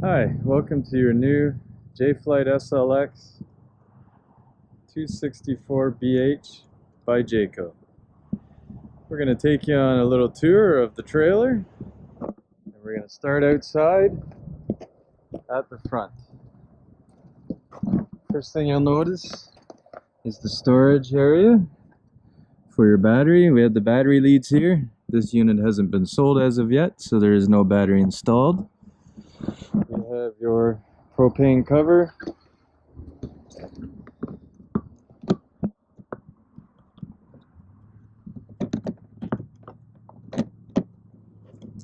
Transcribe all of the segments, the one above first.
Hi, welcome to your new Jay Flight SLX 264BH by Jayco. We're going to take you on a little tour of the trailer, and we're going to start outside at the front. First thing you'll notice is the storage area for your battery. We have the battery leads here. This unit hasn't been sold as of yet, so there is no battery installed. We have your propane cover,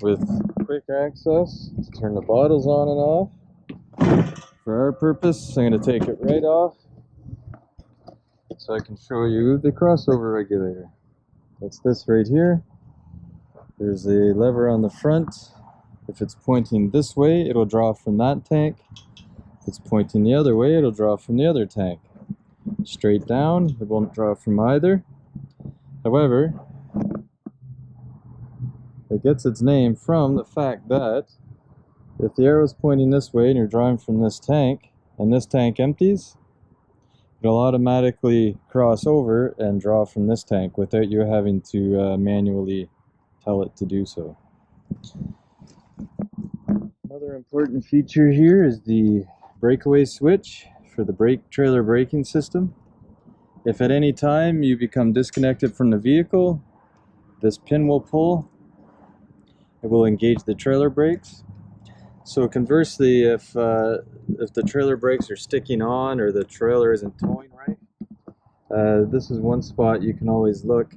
with quick access to turn the bottles on and off. For our purpose, I'm going to take it right off so I can show you the crossover regulator. That's this right here. There's a lever on the front. If it's pointing this way, it'll draw from that tank. If it's pointing the other way, it'll draw from the other tank. Straight down, it won't draw from either. However, it gets its name from the fact that if the arrow is pointing this way and you're drawing from this tank, and this tank empties, it'll automatically cross over and draw from this tank without you having to manually tell it to do so. Another important feature here is the breakaway switch for the trailer braking system. If at any time you become disconnected from the vehicle, this pin will pull. It will engage the trailer brakes. So conversely, if the trailer brakes are sticking on or the trailer isn't towing right, this is one spot you can always look.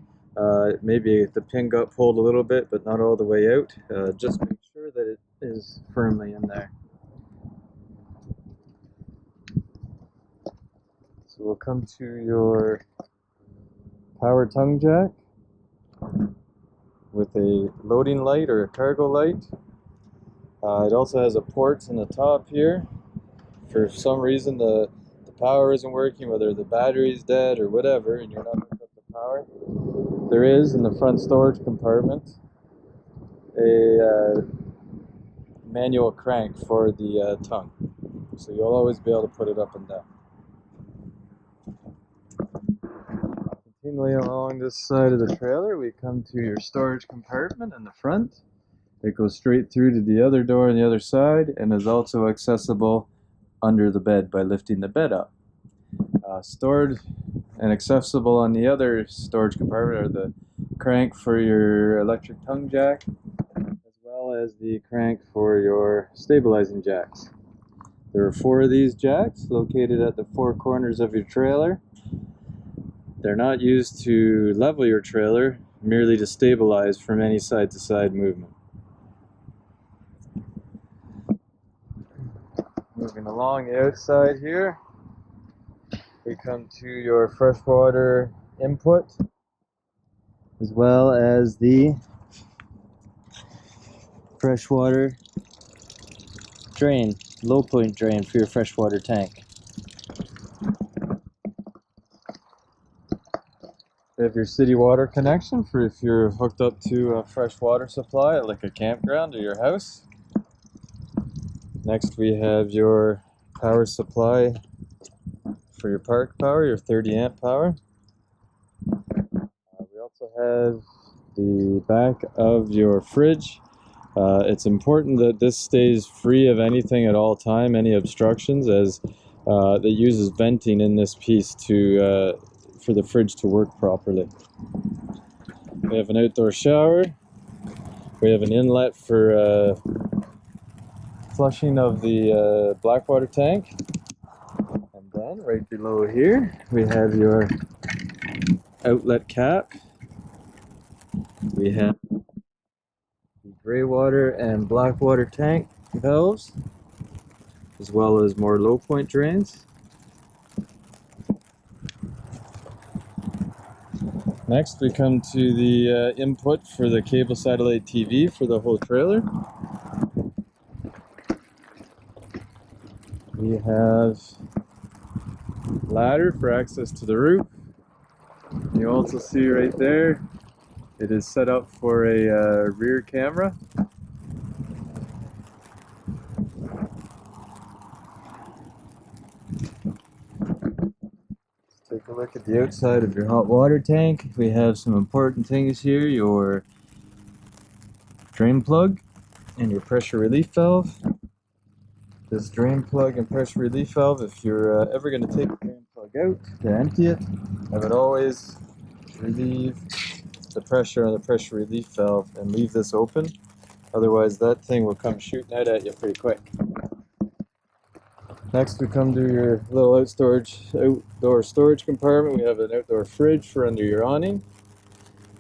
Maybe the pin got pulled a little bit, but not all the way out. Just make sure that it is firmly in there. So we'll come to your power tongue jack with a loading light or a cargo light. It also has a port in the top here. For some reason the power isn't working, whether the battery is dead or whatever, and you're not hooked up to power, there is in the front storage compartment a manual crank for the tongue. So you'll always be able to put it up and down. Continuing along this side of the trailer, we come to your storage compartment in the front. It goes straight through to the other door on the other side and is also accessible under the bed by lifting the bed up. Stored and accessible on the other storage compartment are the crank for your electric tongue jack, as well as the crank for your stabilizing jacks. There are 4 of these jacks located at the 4 corners of your trailer. They're not used to level your trailer, merely to stabilize from any side-to-side movement. Moving along the outside here, we come to your freshwater input, as well as the freshwater drain, low point drain for your freshwater tank. You have your city water connection for if you're hooked up to a fresh water supply at like a campground or your house. Next we have your power supply for your park power, your 30 amp power. We also have the back of your fridge. It's important that this stays free of anything at all time, any obstructions, as that uses venting in this piece to for the fridge to work properly. We have an outdoor shower. We have an inlet for flushing of the blackwater tank. And then right below here we have your outlet cap. We have the gray water and black water tank valves, as well as more low point drains. Next we come to the input for the cable satellite TV for the whole trailer. We have ladder for access to the roof. You also see right there, it is set up for a rear camera. look at the outside of your hot water tank. We have some important things here: your drain plug and your pressure relief valve. This drain plug and pressure relief valve, if you're ever going to take the drain plug out to empty it, I would always relieve the pressure on the pressure relief valve and leave this open. Otherwise that thing will come shooting out at you pretty quick. Next we come to your little outdoor storage compartment. We have an outdoor fridge for under your awning,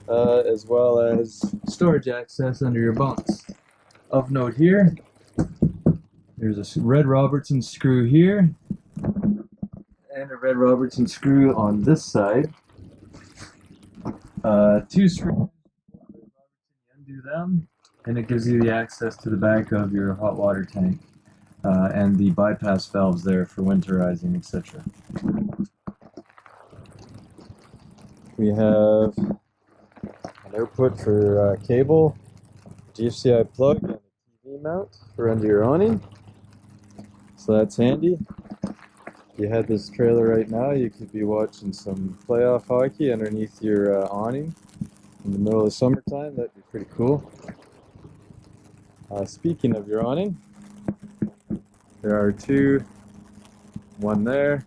as well as storage access under your bunks. Of note here, there's a red Robertson screw here, and a red Robertson screw on this side. Two screws, you undo them, and it gives you the access to the back of your hot water tank, and the bypass valves there for winterizing, etc. We have an output for cable, GFCI plug, and a TV mount for under your awning. So that's handy. If you had this trailer right now, you could be watching some playoff hockey underneath your awning in the middle of summertime. That'd be pretty cool. Speaking of your awning, there are two, one there,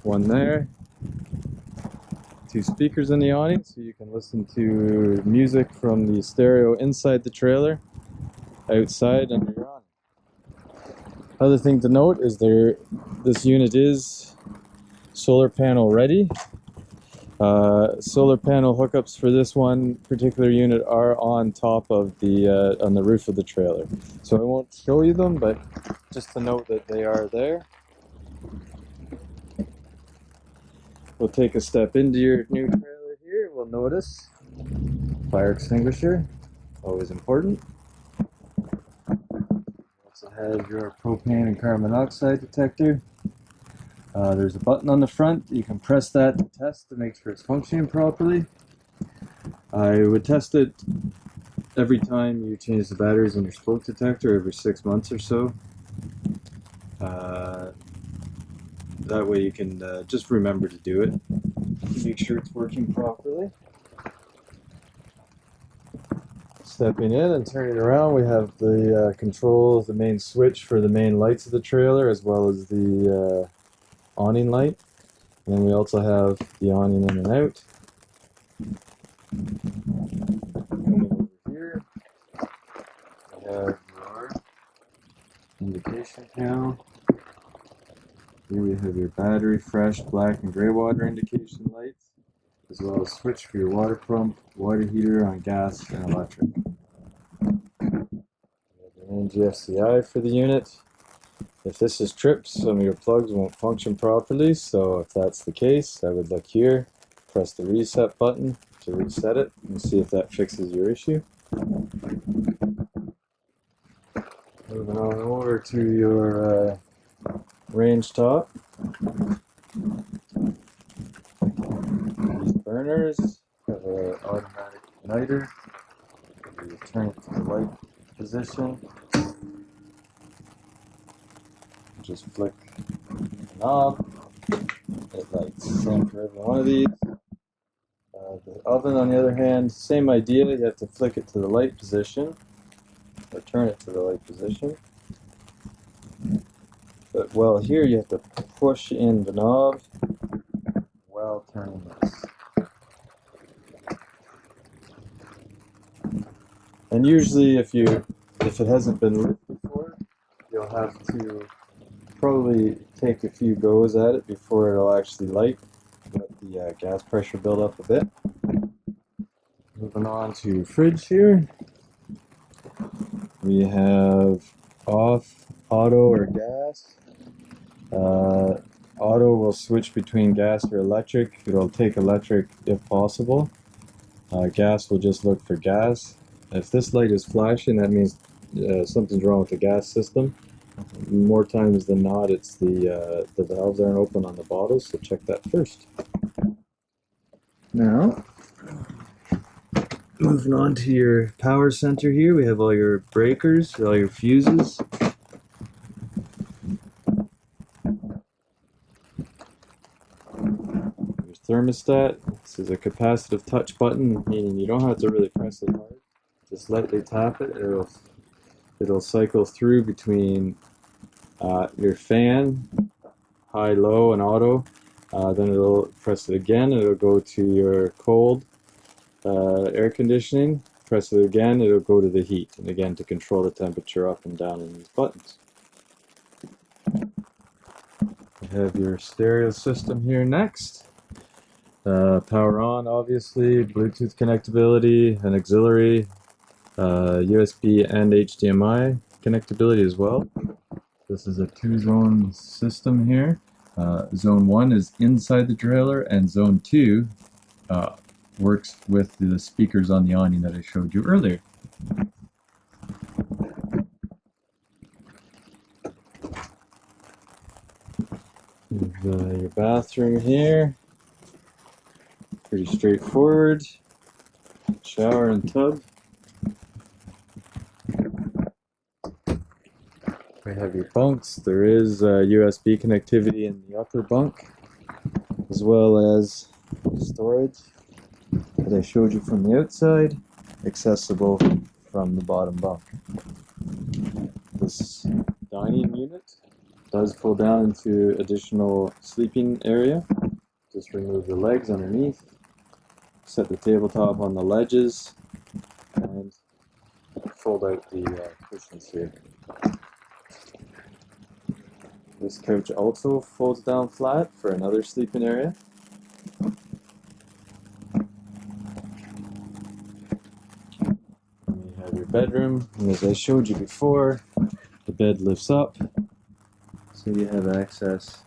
one there. Two speakers in the awning, so you can listen to music from the stereo inside the trailer, outside under your awning. Other thing to note is this unit is solar panel ready. Solar panel hookups for this one particular unit are on top of on the roof of the trailer. So I won't show you them, but just to note that they are there. We'll take a step into your new trailer here. We'll notice fire extinguisher, always important. Also have your propane and carbon monoxide detector. There's a button on the front. You can press that to test to make sure it's functioning properly. I would test it every time you change the batteries in your smoke detector, every 6 months or so. That way you can just remember to do it. Make sure it's working properly. Stepping in and turning around, we have the control of the main switch for the main lights of the trailer, as well as the awning light. And then we also have the awning in and out. Coming over here, we have your indication panel. Here we have your battery, fresh, black, and gray water indication lights, as well as switch for your water pump, water heater on gas and electric. We have the main GFCI for the unit. If this is tripped, some of your plugs won't function properly, so if that's the case, I would look here, press the reset button to reset it, and see if that fixes your issue. Moving on over to your range top. These burners have an automatic igniter. You turn it to the light position. Just flick the knob. It lights. Same for every one of these. The oven, on the other hand, same idea. You have to flick it to the light position, or turn it to the light position. But well, here you have to push in the knob while turning this. And usually, if it hasn't been lit before, you'll have to probably take a few goes at it before it'll actually light. Let the gas pressure build up a bit. Moving on to fridge here. We have off, auto, or gas. Auto will switch between gas or electric. It'll take electric if possible. Gas will just look for gas. If this light is flashing, that means something's wrong with the gas system. More times than not, it's the valves aren't open on the bottles, so check that first. Now, moving on to your power center here, we have all your breakers, all your fuses. thermostat. This is a capacitive touch button, meaning you don't have to really press it hard. Just lightly tap it. It'll cycle through between your fan, high, low, and auto. Then it'll press it again. It'll go to your cold air conditioning. Press it again. It'll go to the heat. And again, to control the temperature up and down in these buttons. You have your stereo system here next. Power on, obviously, Bluetooth connectability, an auxiliary, USB and HDMI connectability as well. This is a 2-zone system here. Zone 1 is inside the trailer, and Zone 2 works with the speakers on the awning that I showed you earlier. Your bathroom here. Pretty straightforward. Shower and tub. We have your bunks. There is USB connectivity in the upper bunk, as well as storage that I showed you from the outside, accessible from the bottom bunk. This dining unit does pull down into additional sleeping area. Just remove the legs underneath, set the tabletop on the ledges, and fold out the cushions here. This couch also folds down flat for another sleeping area. And you have your bedroom, and as I showed you before, the bed lifts up, so you have access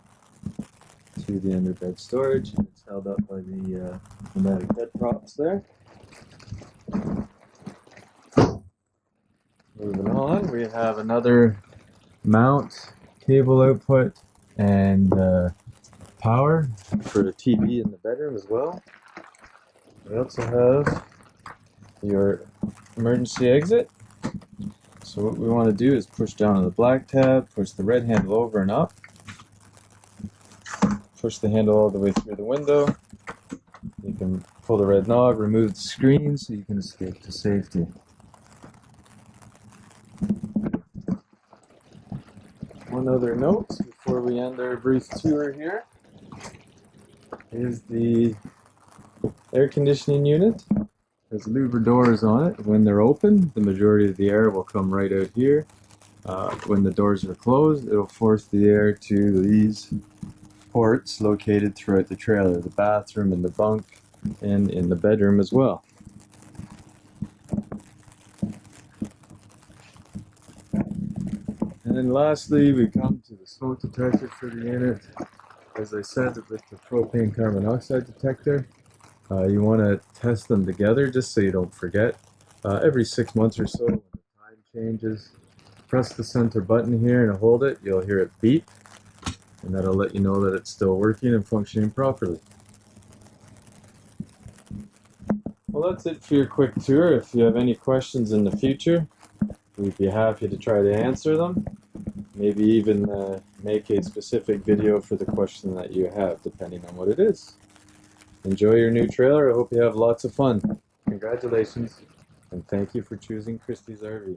to the underbed storage. It's held up by the pneumatic bed props there. Moving on, we have another mount, cable output, and power for the TV in the bedroom as well. We also have your emergency exit. So what we want to do is push down on the black tab, push the red handle over and up, push the handle all the way through the window. You can pull the red knob, remove the screen so you can escape to safety. One other note before we end our brief tour here is the air conditioning unit. There's louver doors on it. When they're open, the majority of the air will come right out here. When the doors are closed, it'll force the air to these ports located throughout the trailer, the bathroom and the bunk, and in the bedroom as well. And then lastly, we come to the smoke detector for the unit. As I said, with the propane carbon monoxide detector, you want to test them together just so you don't forget. Every 6 months or so, when the time changes, press the center button here and hold it. You'll hear it beep, and that'll let you know that it's still working and functioning properly. Well, that's it for your quick tour. If you have any questions in the future, we'd be happy to try to answer them. Maybe even make a specific video for the question that you have, depending on what it is. Enjoy your new trailer. I hope you have lots of fun. Congratulations, and thank you for choosing Christie's RV.